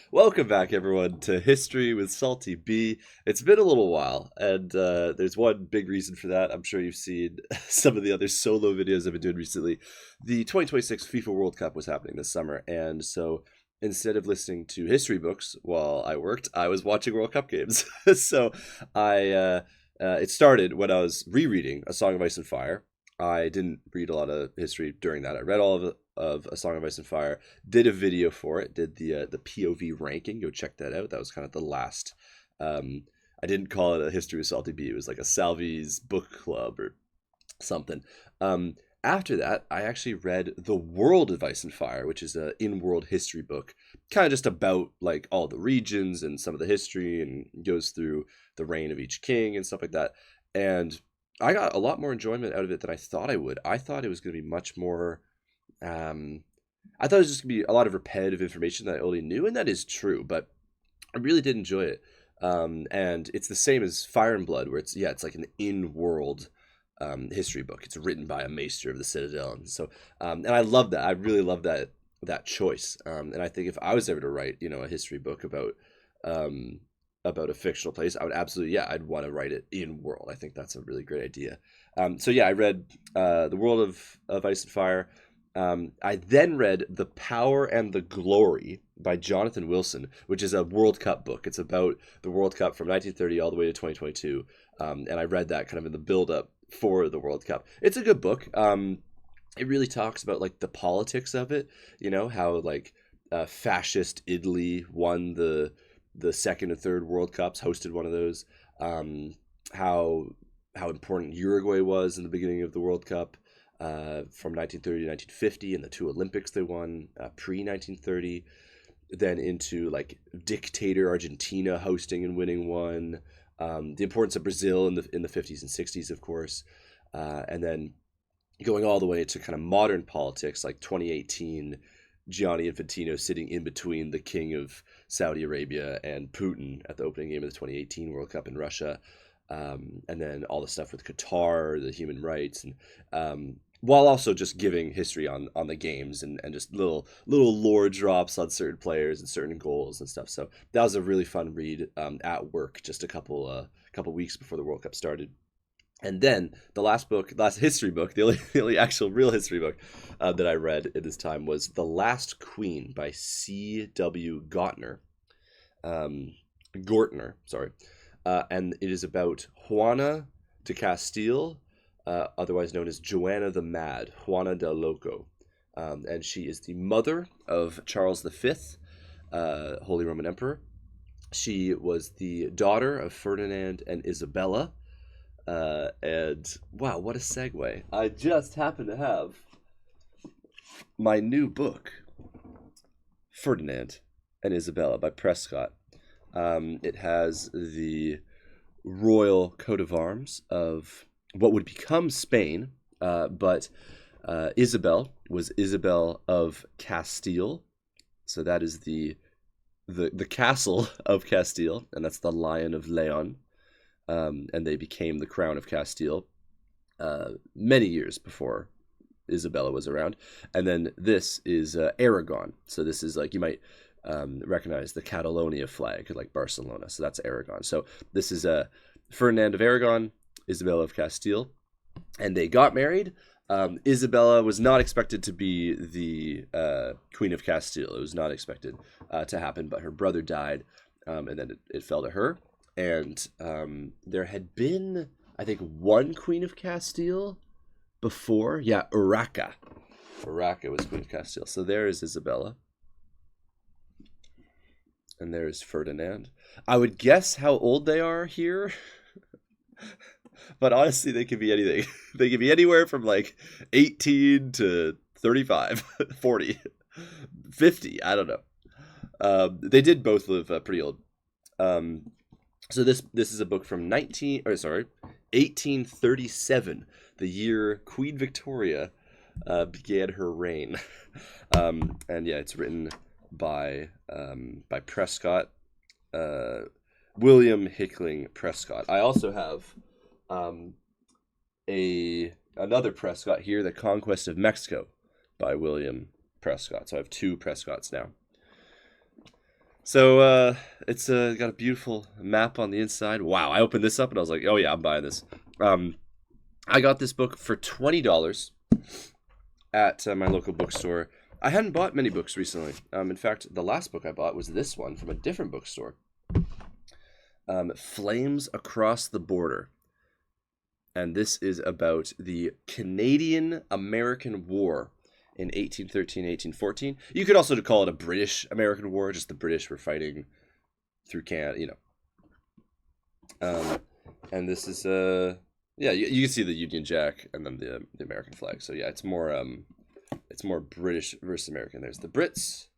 Welcome back, everyone, to History with Salty B. It's been a little while, and there's one big reason for that. I'm sure you've seen some of the other solo videos I've been doing recently. The 2026 FIFA World Cup was happening this summer, and so instead of listening to history books while I worked, I was watching World Cup games. So it started when I was rereading A Song of Ice and Fire. I didn't read a lot of history during that. I read all of A Song of Ice and Fire, did a video for it, did the POV ranking. Go check that out. That was kind of the last. I didn't call it a History with Salty B. It was like a Salvy's book club or something. After that, I actually read The World of Ice and Fire, which is a in-world history book, kind of just about like all the regions and some of the history, and goes through the reign of each king and stuff like that. And I got a lot more enjoyment out of it than I thought I would. I thought it was going to be much more. Um, I thought it was just going to be a lot of repetitive information that I already knew, and that is true. But I really did enjoy it. And it's the same as Fire and Blood, where it's like an in-world history book. It's written by a maester of the Citadel, and so and I love that. I really love that choice. And I think if I was ever to write, a history book about a fictional place, I would absolutely, yeah, I'd want to write it in world. I think that's a really great idea. So yeah, I read The World of Ice and Fire. I then read The Power and the Glory by Jonathan Wilson, which is a World Cup book. It's about the World Cup from 1930 all the way to 2022. And I read that kind of in the build-up for the World Cup. It's a good book. It really talks about like the politics of it, how like fascist Italy won the second and third World Cups, hosted one of those. How important Uruguay was in the beginning of the World Cup, from 1930 to 1950, and the two Olympics they won pre 1930. Then into like dictator Argentina hosting and winning one. The importance of Brazil in the 50s and 60s, of course, and then going all the way to kind of modern politics, like 2018, Gianni Infantino sitting in between the king of Saudi Arabia and Putin at the opening game of the 2018 World Cup in Russia, and then all the stuff with Qatar, the human rights, and while also just giving history on the games, and just little lore drops on certain players and certain goals and stuff. So that was a really fun read at work just a couple weeks before the World Cup started. And then the last history book, the only actual real history book that I read at this time was The Last Queen by C.W. Gortner, sorry. And it is about Juana de Castile, otherwise known as Joanna the Mad, Juana del Loco. And she is the mother of Charles V, Holy Roman Emperor. She was the daughter of Ferdinand and Isabella. And wow, what a segue. I just happen to have my new book, Ferdinand and Isabella by Prescott. It has the royal coat of arms of what would become Spain, but Isabel was Isabel of Castile. So that is the castle of Castile, and that's the Lion of Leon. And they became the crown of Castile many years before Isabella was around. And then this is Aragon. So this is like, you might recognize the Catalonia flag, like Barcelona. So that's Aragon. So this is Ferdinand of Aragon, Isabella of Castile, and they got married. Isabella was not expected to be the Queen of Castile. It was not expected to happen, but her brother died, and then it fell to her. And there had been, I think, one Queen of Castile before. Yeah, Urraca. Urraca was Queen of Castile. So there is Isabella. And there's Ferdinand. I would guess how old they are here. But honestly, they could be anything. They could be anywhere from like 18 to 35, 40, 50. I don't know. They did both live pretty old. So this is a book from 1837, the year Queen Victoria began her reign. And yeah, it's written by Prescott, William Hickling Prescott. I also have another Prescott here, The Conquest of Mexico by William Prescott. So I have two Prescotts now. So it's got a beautiful map on the inside. Wow, I opened this up and I was like, oh yeah, I'm buying this. I got this book for $20 at my local bookstore. I hadn't bought many books recently. In fact, the last book I bought was this one from a different bookstore. Flames Across the Border. And this is about the Canadian-American War in 1813, 1814. You could also call it a British-American War, just the British were fighting through Canada, you know. And this is, yeah, you can see the Union Jack and then the American flag. So yeah, it's more British versus American. There's the Brits,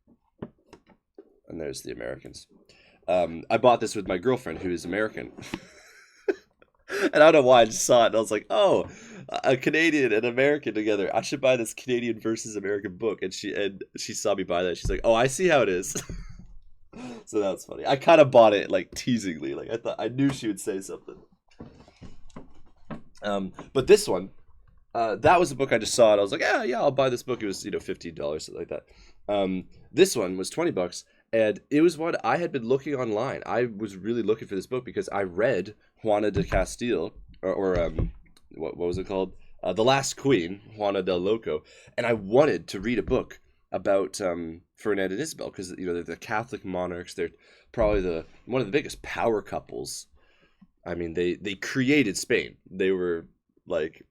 and there's the Americans. I bought this with my girlfriend, who is American. And I don't know why, I just saw it and I was like, oh, a Canadian and American together. I should buy this Canadian versus American book. And she saw me buy that. She's like, oh, I see how it is. So that's funny. I kind of bought it like teasingly. Like I knew she would say something. But this one, that was a book I just saw and I was like, yeah, I'll buy this book. It was, $15, something like that. This one was $20. And it was one I had been looking online. I was really looking for this book because I read Juana de Castile, or what was it called? The Last Queen, Juana del Loco. And I wanted to read a book about Ferdinand and Isabel because, they're the Catholic monarchs. They're probably one of the biggest power couples. I mean, they created Spain. They were like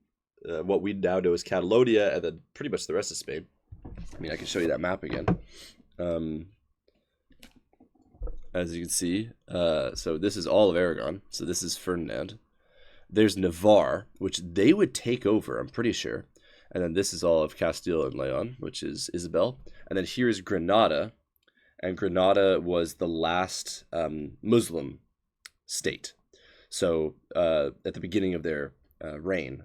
what we now know as Catalonia, and then pretty much the rest of Spain. I mean, I can show you that map again. As you can see, so this is all of Aragon. So this is Ferdinand. There's Navarre, which they would take over, I'm pretty sure. And then this is all of Castile and Leon, which is Isabel. And then here's Granada. And Granada was the last Muslim state. So at the beginning of their reign,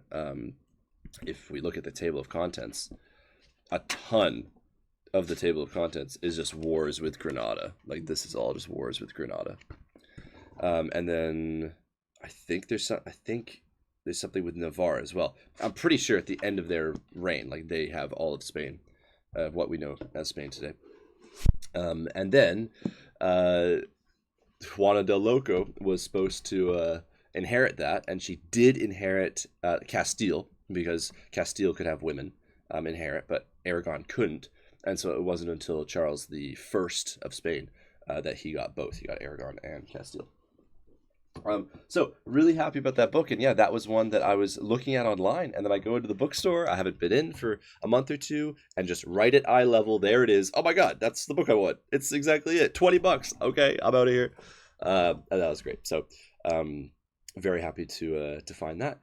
if we look at the table of contents, a ton of the table of contents is just wars with Granada. Like, this is all just wars with Granada. And then I think there's something with Navarre as well. I'm pretty sure at the end of their reign, like, they have all of Spain, what we know as Spain today. And then Juana del Loco was supposed to inherit that, and she did inherit Castile, because Castile could have women inherit, but Aragon couldn't. And so it wasn't until Charles the First of Spain that he got both. He got Aragon and Castile. So really happy about that book. And yeah, that was one that I was looking at online. And then I go into the bookstore. I haven't been in for a month or two. And just right at eye level, there it is. Oh my God, that's the book I want. It's exactly it. $20. Okay, I'm out of here. And that was great. So very happy to find that.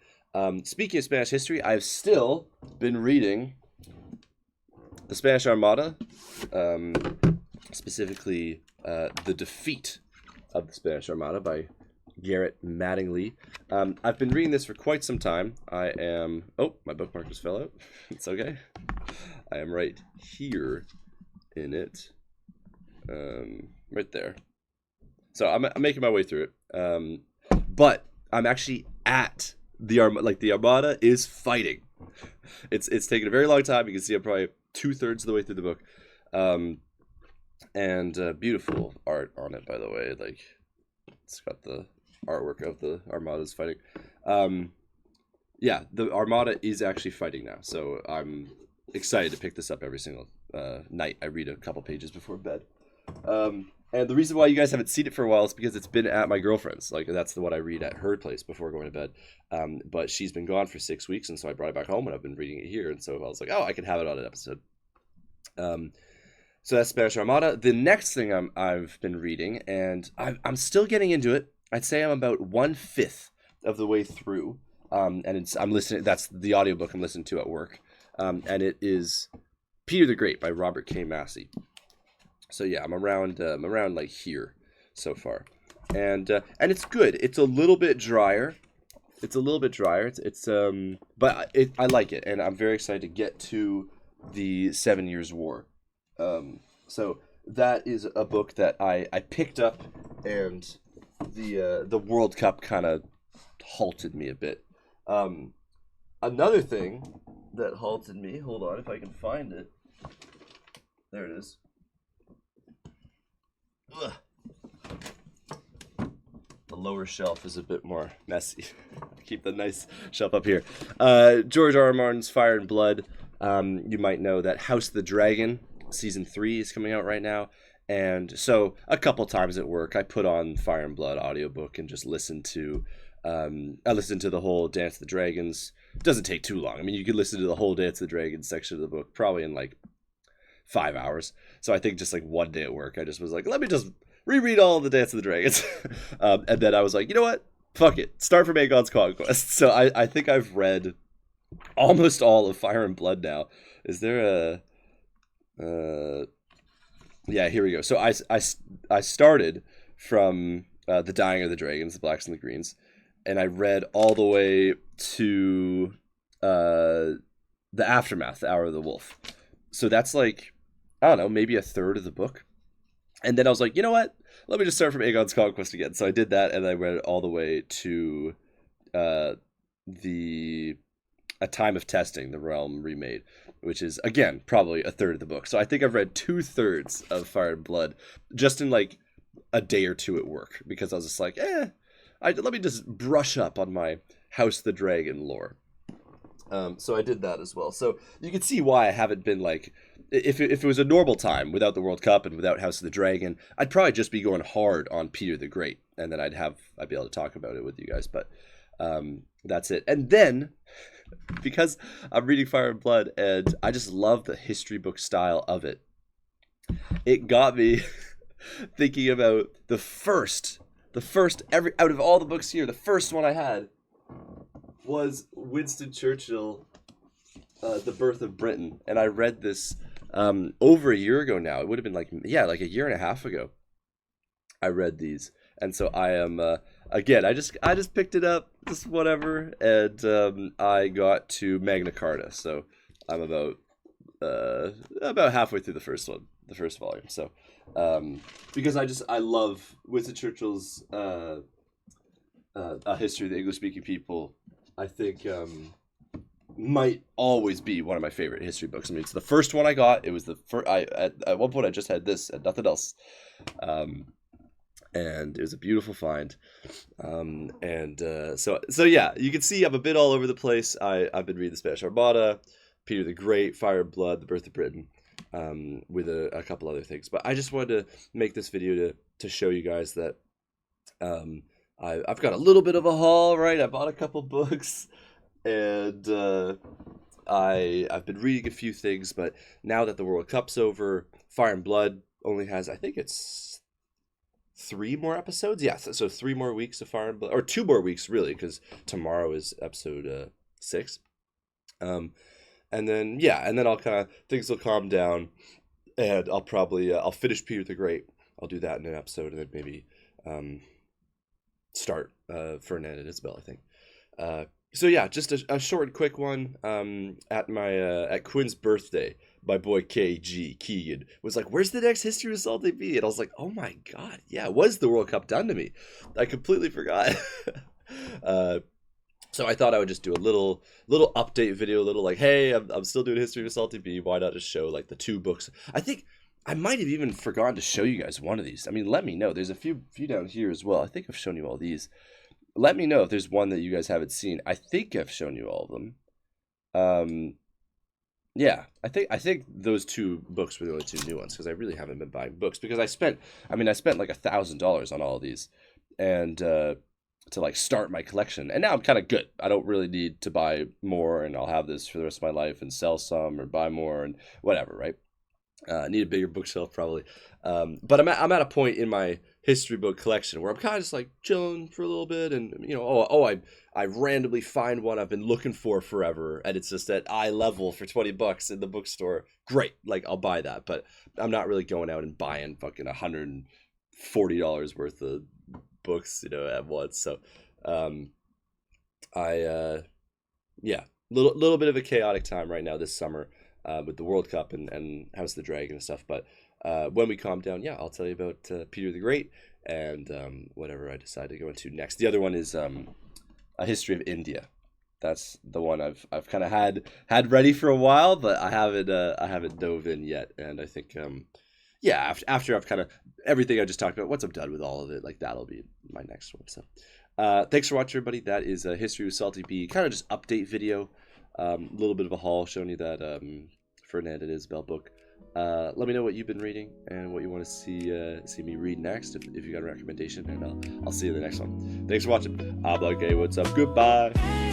Speaking of Spanish history, I've still been reading the Spanish Armada, specifically The Defeat of the Spanish Armada by Garrett Mattingly. I've been reading this for quite some time. Oh, my bookmark just fell out. It's okay. I am right here in it, right there. So I'm making my way through it, but I'm actually at the Armada is fighting. It's taken a very long time. You can see I'm probably 2/3 of the way through the book, and beautiful art on it, by the way. Like, it's got the artwork of the Armada's fighting. Yeah, the Armada is actually fighting now, so I'm excited to pick this up every single night. I read a couple pages before bed. And the reason why you guys haven't seen it for a while is because it's been at my girlfriend's. Like, that's what I read at her place before going to bed. But she's been gone for 6 weeks, and so I brought it back home, and I've been reading it here. And so I was like, oh, I can have it on an episode. So that's Spanish Armada. The next thing I've been reading, and I'm still getting into it. I'd say I'm about 1/5 of the way through. And I'm listening. That's the audiobook I'm listening to at work. And it is Peter the Great by Robert K. Massey. So yeah, I'm around like here so far, and it's good. It's a little bit drier. But I like it, and I'm very excited to get to the 7 Years' War. So that is a book that I picked up, and the World Cup kind of halted me a bit. Another thing that halted me. Hold on, if I can find it. There it is. Ugh. The lower shelf is a bit more messy. Keep the nice shelf up here. George R. R. Martin's Fire and Blood. You might know that House of the Dragon season 3 is coming out right now. And so a couple times at work, I put on Fire and Blood audiobook and just listen to I listened to the whole Dance of the Dragons. It doesn't take too long. I mean, you could listen to the whole Dance of the Dragons section of the book probably in like 5 hours. So I think just like one day at work, I just was like, let me just reread all of the Dance of the Dragons. And then I was like, you know what? Fuck it. Start from Aegon's Conquest. So I think I've read almost all of Fire and Blood now. Is there a... yeah, here we go. So I started from The Dying of the Dragons, The Blacks and the Greens, and I read all the way to The Aftermath, The Hour of the Wolf. So that's like, I don't know, maybe a third of the book. And then I was like, you know what? Let me just start from Aegon's Conquest again. So I did that, and I read it all the way to A Time of Testing, the Realm Remade, which is, again, probably a third of the book. So I think I've read 2/3 of Fire and Blood just in like a day or two at work, because I was just like, let me just brush up on my House of the Dragon lore. So I did that as well. So you can see why I haven't been like, if it was a normal time without the World Cup and without House of the Dragon, I'd probably just be going hard on Peter the Great, and then I'd be able to talk about it with you guys. But that's it. And then, because I'm reading Fire and Blood and I just love the history book style of it, it got me thinking about the first out of all the books here, the first one I had was Winston Churchill, The Birth of Britain. And I read this over a year ago now. It would have been like a year and a half ago I read these. And so I am again, I just picked it up, just whatever, and I got to Magna Carta. So I'm about halfway through the first volume. So because I love Winston Churchill's A History of the English-Speaking People. I think might always be one of my favorite history books. I mean, it's the first one I got. It was the first. At one point I just had this and nothing else. And it was a beautiful find. So yeah, you can see I'm a bit all over the place. I've been reading the Spanish Armada, Peter the Great, Fire and Blood, The Birth of Britain, with a couple other things. But I just wanted to make this video to show you guys that I've got a little bit of a haul, right? I bought a couple books, and I've been reading a few things. But now that the World Cup's over, Fire and Blood only has, I think it's 3 more episodes. Yeah, so 3 more weeks of Fire and Blood, or 2 more weeks really, because tomorrow is episode 6. And then I'll kind of, things will calm down, and I'll probably I'll finish Peter the Great. I'll do that in an episode, and then maybe start Ferdinand and Isabel, I think. So yeah, just a short and quick one. At Quinn's birthday, my boy KG Keegan was like, "Where's the next History of Salty B?" And I was like, "Oh my god, yeah, it was the World Cup done to me? I completely forgot." So I thought I would just do a little update video, a little like, "Hey, I'm still doing History of Salty B. Why not just show like the 2 books?" I think I might have even forgotten to show you guys one of these. I mean, let me know. There's a few down here as well. I think I've shown you all these. Let me know if there's one that you guys haven't seen. I think I've shown you all of them. Yeah, I think those 2 books were the only 2 new ones, because I really haven't been buying books, because I spent like $1,000 on all of these, and to like start my collection, and now I'm kind of good. I don't really need to buy more, and I'll have this for the rest of my life, and sell some or buy more and whatever, right? I need a bigger bookshelf probably, but I'm at a point in my history book collection where I'm kind of just like chilling for a little bit, and I randomly find one I've been looking for forever, and it's just at eye level for $20 in the bookstore. Great, like I'll buy that, but I'm not really going out and buying fucking $140 worth of books, at once. So, little bit of a chaotic time right now this summer. With the World Cup and House of the Dragon and stuff. But when we calm down, yeah, I'll tell you about Peter the Great and whatever I decide to go into next. The other one is A History of India. That's the one I've kind of had ready for a while, but I haven't dove in yet. And I think yeah, after I've kind of everything I just talked about, once I'm done with all of it, like that'll be my next one. So thanks for watching, everybody. That is a History with Salty B, kind of just update video, a little bit of a haul showing you that Ferdinand and Isabel book. Let me know what you've been reading and what you want to see me read next, if you got a recommendation, and I'll see you in the next one. Thanks for watching. Habla gay, what's up? Goodbye.